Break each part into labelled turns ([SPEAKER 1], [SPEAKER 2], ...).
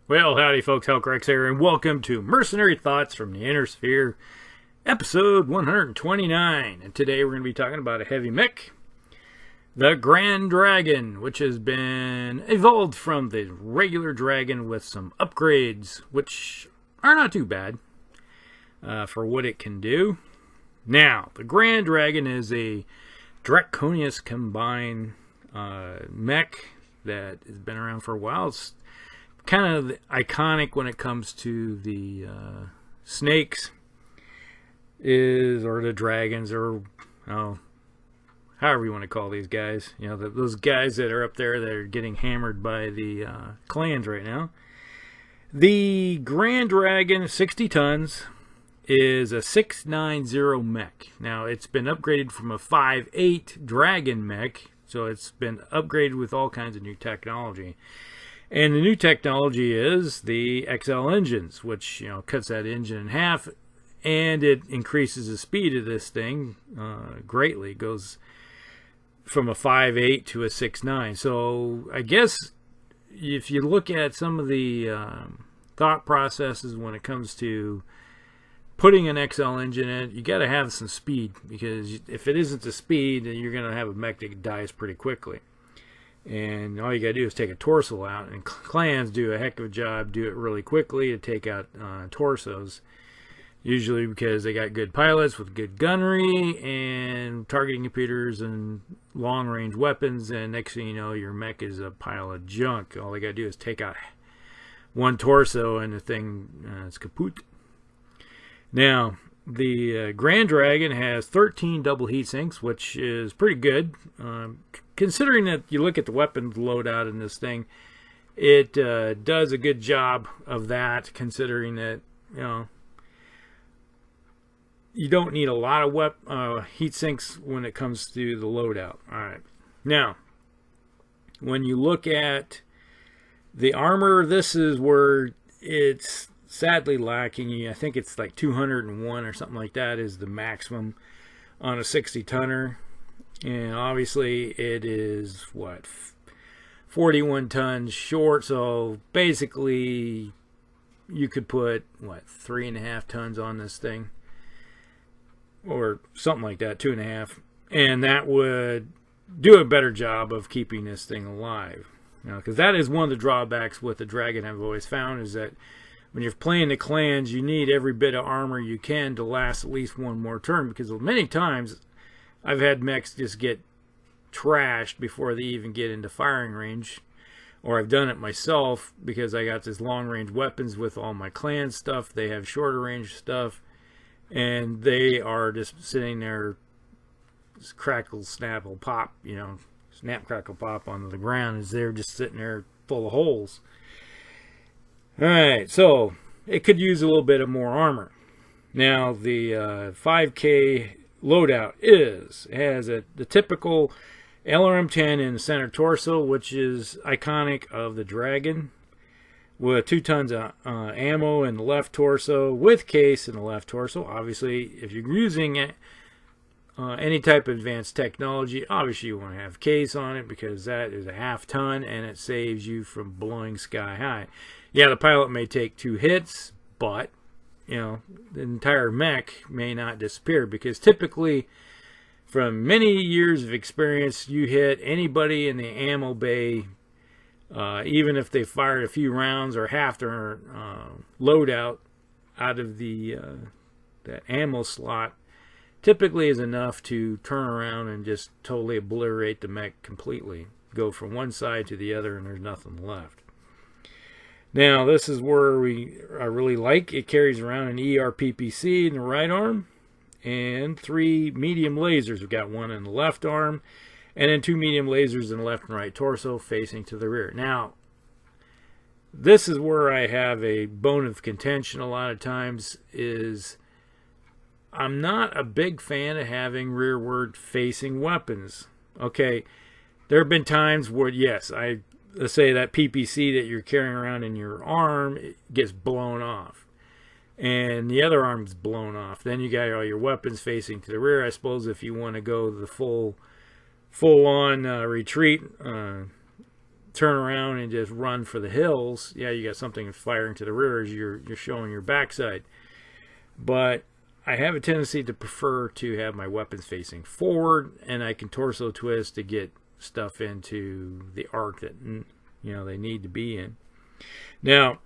[SPEAKER 1] Well, howdy folks, Hellcracks here, and welcome to Mercenary Thoughts from the Inner Sphere, episode 129. And today we're going to be talking about a heavy mech, the Grand Dragon, which has been evolved from the regular dragon with some upgrades, which are not too bad for what it can do. Now, the Grand Dragon is a Draconius combined mech that has been around for a while. It's kind of iconic when it comes to the snakes or the dragons, or however you want to call these guys. You know, those guys that are up there that are getting hammered by the clans right now. The Grand Dragon, 60 tons, is a 690 mech. Now, it's been upgraded from a 5.8 dragon mech, so it's been upgraded with all kinds of new technology. And the new technology is the XL engines, which, cuts that engine in half, and it increases the speed of this thing greatly. It goes from a 5.8 to a 6.9. So I guess if you look at some of the thought processes when it comes to putting an XL engine in it, you got to have some speed, because if it isn't the speed, then you're going to have a mech that dies pretty quickly. And all you gotta do is take a torso out, and clans do a heck of a job, do it really quickly to take out torsos, usually because they got good pilots with good gunnery and targeting computers and long range weapons, and next thing you know, your mech is a pile of junk. All they gotta do is take out one torso and the thing is kaput. Now, the Grand Dragon has 13 double heat sinks, which is pretty good. Considering that you look at the weapons loadout in this thing, it does a good job of that, considering that, you don't need a lot of heat sinks when it comes to the loadout. Alright. Now, when you look at the armor, this is where it's sadly lacking. I think it's like 201 or something like that is the maximum on a 60 tonner. And obviously it is, 41 tons short. So basically you could put, 3.5 tons on this thing. Or something like that, 2.5. And that would do a better job of keeping this thing alive. Because that is one of the drawbacks with the Dragon I've always found, is that when you're playing the clans, you need every bit of armor you can to last at least one more turn. Because many times I've had mechs just get trashed before they even get into firing range. Or I've done it myself because I got this long range weapons with all my clan stuff. They have shorter range stuff. And they are just sitting there, crackle, snapple, pop, snap, crackle, pop onto the ground as they're just sitting there full of holes. Alright, so it could use a little bit of more armor. Now, the 5K loadout has the typical LRM-10 in the center torso, which is iconic of the Dragon, with 2 tons of ammo in the left torso, with case in the left torso. Obviously, if you're using any type of advanced technology, obviously you want to have case on it, because that is a half ton and it saves you from blowing sky high. Yeah, the pilot may take 2 hits, but the entire mech may not disappear, because typically, from many years of experience, you hit anybody in the ammo bay, even if they fired a few rounds or half their loadout out of that ammo slot, typically is enough to turn around and just totally obliterate the mech completely. Go from one side to the other and there's nothing left. Now, this is where I really like. It carries around an ERPPC in the right arm and 3 medium lasers. We've got one in the left arm, and then 2 medium lasers in the left and right torso facing to the rear. Now, this is where I have a bone of contention a lot of times, is I'm not a big fan of having rearward-facing weapons. Okay, there have been times where, yes, let's say that PPC that you're carrying around in your arm, it gets blown off, and the other arm's blown off. Then you got all your weapons facing to the rear. I suppose if you want to go the full-on retreat turn around and just run for the hills, yeah, you got something firing to the rear as you're showing your backside. But I have a tendency to prefer to have my weapons facing forward, and I can torso twist to get stuff into the arc that they need to be in. Now,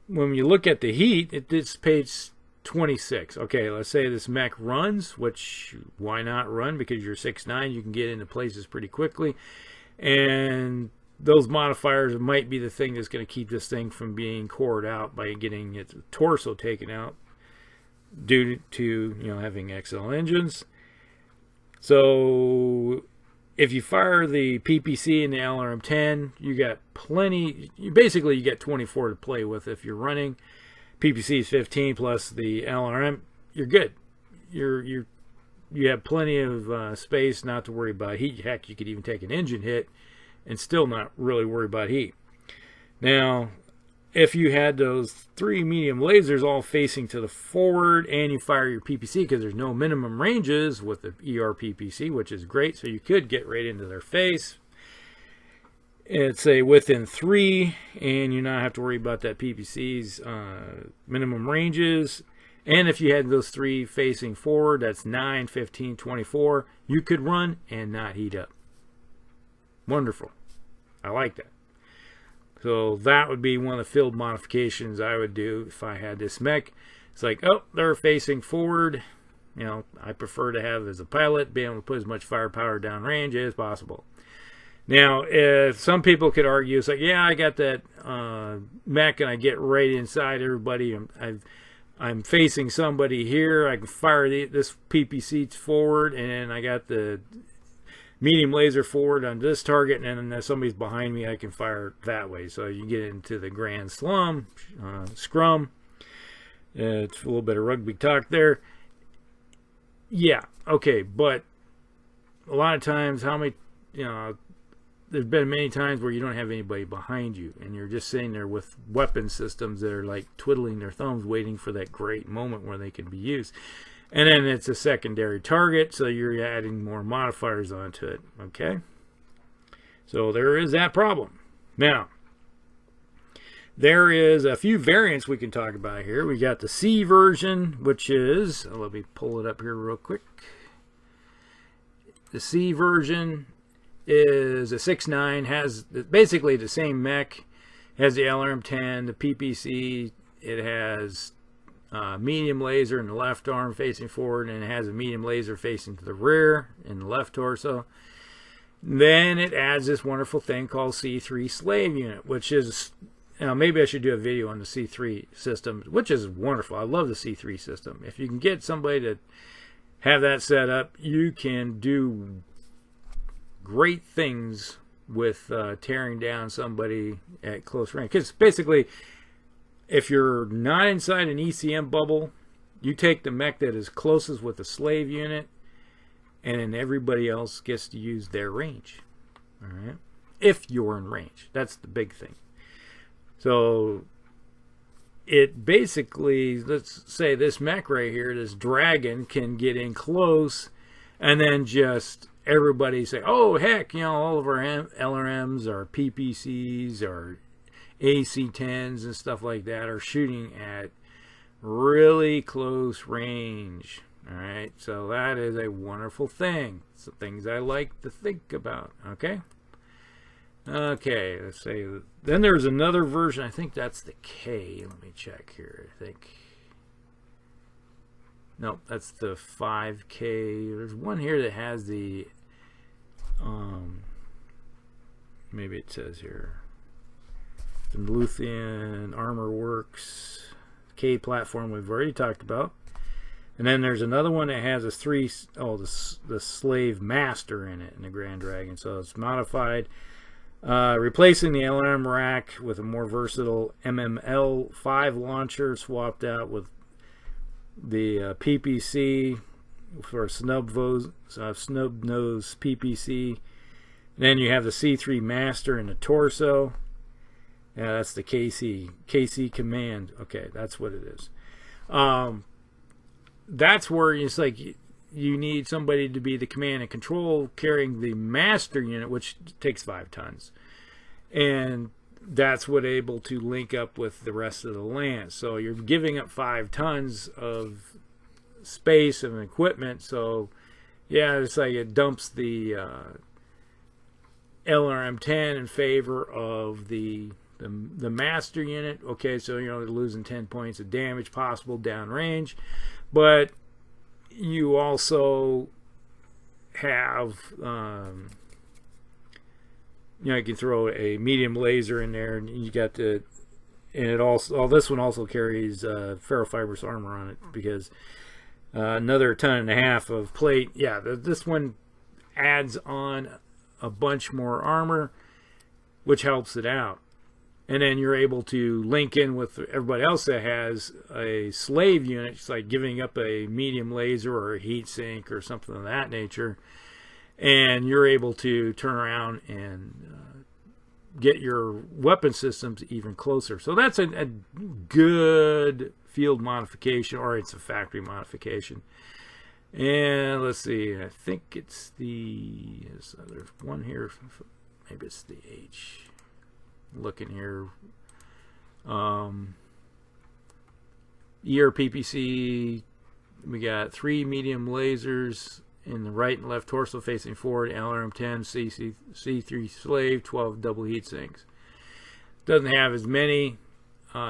[SPEAKER 1] when you look at the heat, it's page 26. Okay, let's say this mech runs, which why not run? Because you're 6'9", you can get into places pretty quickly, and those modifiers might be the thing that's going to keep this thing from being cored out by getting its torso taken out due to having XL engines. So if you fire the PPC and the LRM-10, you got plenty. You get 24 to play with if you're running. PPC is 15 plus the LRM. You're good. You have plenty of space not to worry about heat. Heck, you could even take an engine hit and still not really worry about heat. Now, if you had those 3 medium lasers all facing to the forward and you fire your PPC, because there's no minimum ranges with the ER PPC, which is great, so you could get right into their face. It's a within 3, and you not have to worry about that PPC's minimum ranges. And if you had those 3 facing forward, that's 9, 15, 24, you could run and not heat up. Wonderful. I like that. So that would be one of the field modifications I would do if I had this mech. It's like, oh, they're facing forward. I prefer to have, as a pilot, be able to put as much firepower downrange as possible. Now, if some people could argue, it's like, yeah, I got that mech and I get right inside everybody. I'm facing somebody here. I can fire this PPC forward, and I got the medium laser forward on this target, and then if somebody's behind me, I can fire that way. So you get into the grand scrum. It's a little bit of rugby talk there. Yeah, okay, but a lot of times, there's been many times where you don't have anybody behind you, and you're just sitting there with weapon systems that are like twiddling their thumbs, waiting for that great moment where they can be used. And then it's a secondary target, so you're adding more modifiers onto it, okay? So there is that problem. Now, there is a few variants we can talk about here. We got the C version, which is, let me pull it up here real quick. The C version is a 6'9", has basically the same mech, has the LRM-10, the PPC, it has medium laser in the left arm facing forward, and it has a medium laser facing to the rear in the left torso. Then it adds this wonderful thing called C3 slave unit, which is, maybe I should do a video on the C3 system, which is wonderful. I love the C3 system. If you can get somebody to have that set up, you can do great things with tearing down somebody at close range. Because basically, if you're not inside an ECM bubble, you take the mech that is closest with the slave unit, and then everybody else gets to use their range. All right, if you're in range, that's the big thing. So it basically, let's say this mech right here, this dragon, can get in close, and then just everybody say, oh heck, all of our LRMs, our PPCs, our AC-10s and stuff like that are shooting at really close range. All right, so that is a wonderful thing. It's the things I like to think about. Okay, let's say then there's another version. I think that's the K. Let me check here. I think nope, that's the 5K. There's one here that has the maybe it says here, the Luthian Armor Works K platform we've already talked about. And then there's another one that has the Slave Master in it in the Grand Dragon. So it's modified, replacing the LRM rack with a more versatile MML5 launcher, swapped out with the PPC for a snub nose PPC. And then you have the C3 Master in the torso. Yeah, that's the KC Command. Okay, that's what it is. That's where it's like you need somebody to be the command and control carrying the master unit, which takes 5 tons. and that's what able to link up with the rest of the land. So you're giving up 5 tons of space and equipment. So yeah, it's like it dumps the LRM-10 in favor of the master unit. Okay, so you know they're losing 10 points of damage possible downrange, but you also have you know, you can throw a medium laser in there, and you got the, and it also, this one also carries ferrofibrous armor on it, because another 1.5 tons of plate. Yeah, this one adds on a bunch more armor, which helps it out. And then you're able to link in with everybody else that has a slave unit. It's like giving up a medium laser or a heat sink or something of that nature. And you're able to turn around and get your weapon systems even closer. So that's a good field modification, or it's a factory modification. And let's see, I think it's there's one here, maybe it's the H. Looking here, ERPPC, we got 3 medium lasers in the right and left torso facing forward, LRM-10, C3 slave, 12 double heat sinks. Doesn't have as many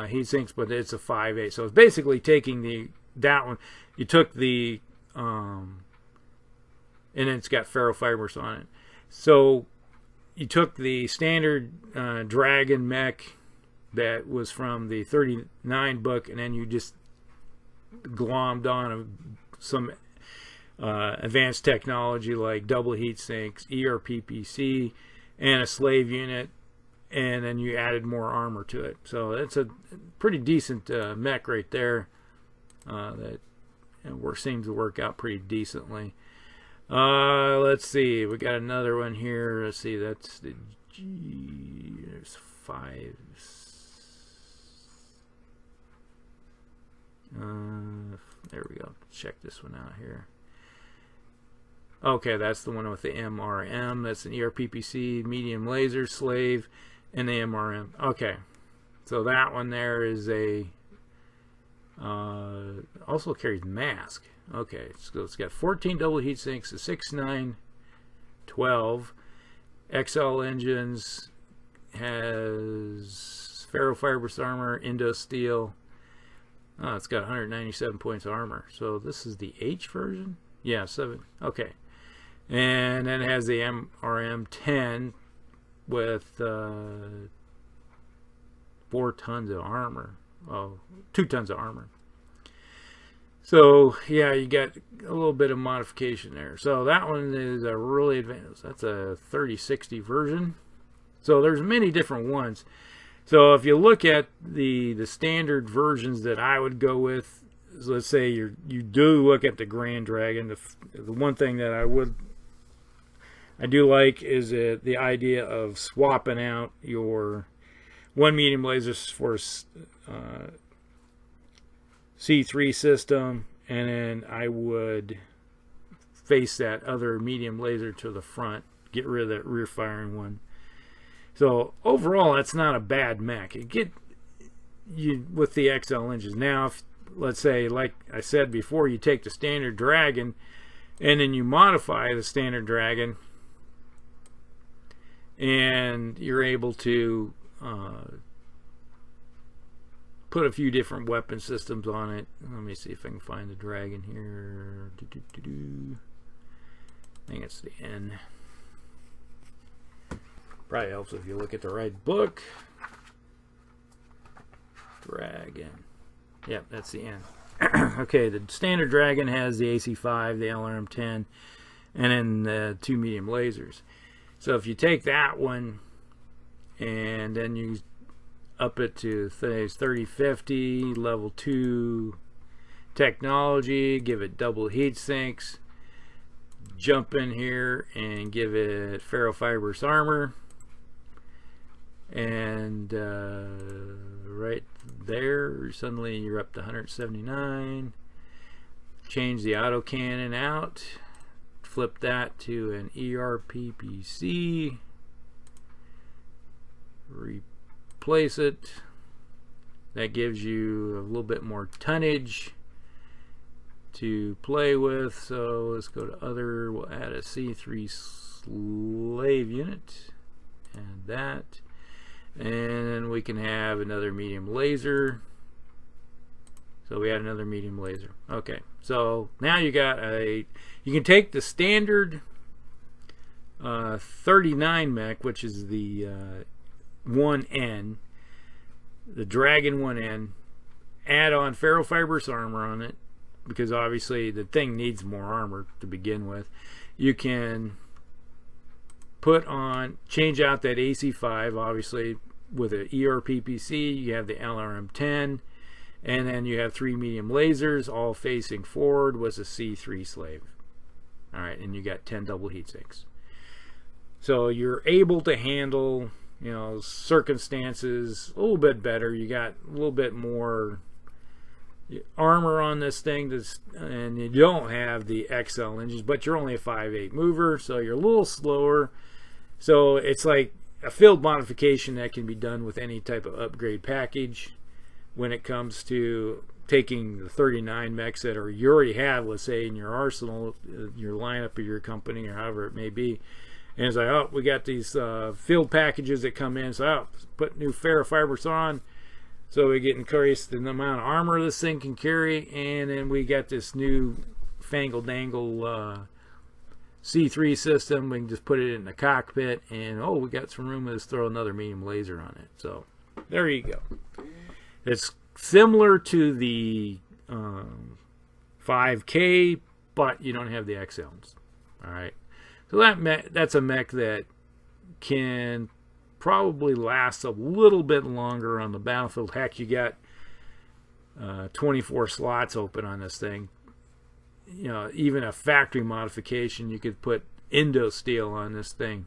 [SPEAKER 1] heat sinks, but it's a 5.8. So it's basically taking that one. You took the and it's got ferrofibers on it. So you took the standard Dragon mech that was from the 39 book, and then you just glommed on some advanced technology like double heat sinks, ERPPC, and a slave unit, and then you added more armor to it. So it's a pretty decent mech right there that seems to work out pretty decently. Let's see, we got another one here. Let's see, that's the G. There's 5. There we go. Check this one out here. Okay, that's the one with the MRM. That's an ERPPC, medium laser, slave, and the MRM. Okay, so that one there is a also carries mask. Okay, so it's got 14 double heat sinks, a 6.9, 12 XL engines, has ferrofibrous armor, Indo steel. Oh, it's got 197 points of armor. So this is the H version? Yeah, 7. Okay. And then it has the MRM-10 with 4 tons of armor. Oh, 2 tons of armor. So yeah, you got a little bit of modification there. So that one is a really advanced. That's a 3060 version. So there's many different ones. So if you look at the standard versions that I would go with, let's say you do look at the Grand Dragon. The one thing that I do like is the idea of swapping out your 1 medium laser for C3 system, and then I would face that other medium laser to the front, get rid of that rear firing one. So overall, that's not a bad mech. It get you with the XL engines. Now, if, let's say, like I said before, you take the standard Dragon and then you modify the standard Dragon, and you're able to put a few different weapon systems on it. Let me see if I can find the Dragon here. I think it's the N. Probably helps if you look at the right book. Dragon. Yep, that's the N. Okay, the standard Dragon has the AC-5, the LRM-10, and then the 2 medium lasers. So if you take that one and then you up it to say 3050, level 2 technology, give it double heat sinks, jump in here and give it ferrofibrous armor, and right there suddenly you're up to 179. Change the autocannon out, flip that to an ERPPC, replace it. That gives you a little bit more tonnage to play with. So let's go to other. We'll add a C3 slave unit and that, and we can have another medium laser. So we add another medium laser. Okay, so now you got a, you can take the standard 39 mech, which is the 1N, the Dragon 1N, add on ferrofibrous armor on it, because obviously the thing needs more armor to begin with. You can put on, change out that AC5, obviously with an ERPPC. You have the LRM-10, and then you have 3 medium lasers all facing forward with a C3 slave. Alright, and you got 10 double heat sinks. So you're able to handle, you know, circumstances a little bit better. You got a little bit more armor on this thing, and you don't have the XL engines, but you're only a 5.8 mover, so you're a little slower. So it's like a field modification that can be done with any type of upgrade package when it comes to taking the 39 mechs that are, you already have, let's say, in your arsenal, your lineup of your company, or however it may be. And it's like, oh, we got these field packages that come in, so oh, put new ferrofibrous on, so we get increased the amount of armor this thing can carry, and then we got this new fangle dangle C3 system. We can just put it in the cockpit, and oh, we got some room to just throw another medium laser on it. So there you go. It's similar to the 5K, but you don't have the XLs. All right. So that's a mech that can probably last a little bit longer on the battlefield. Heck, you got 24 slots open on this thing. You know, even a factory modification, you could put Indo steel on this thing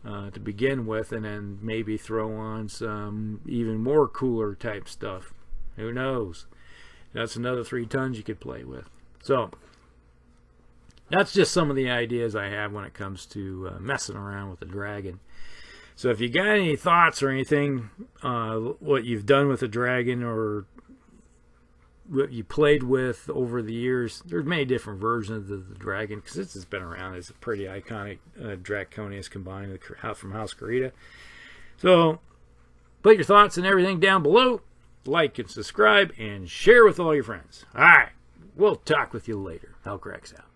[SPEAKER 1] to begin with, and then maybe throw on some even more cooler type stuff. Who knows? That's another 3 tons you could play with. So that's just some of the ideas I have when it comes to messing around with the Dragon. So if you got any thoughts or anything, what you've done with the Dragon, or what you played with over the years, there's many different versions of the Dragon, because this has been around. It's a pretty iconic Draconius combined from House Karita. So put your thoughts and everything down below. Like and subscribe and share with all your friends. All right, we'll talk with you later. Hellcracks out.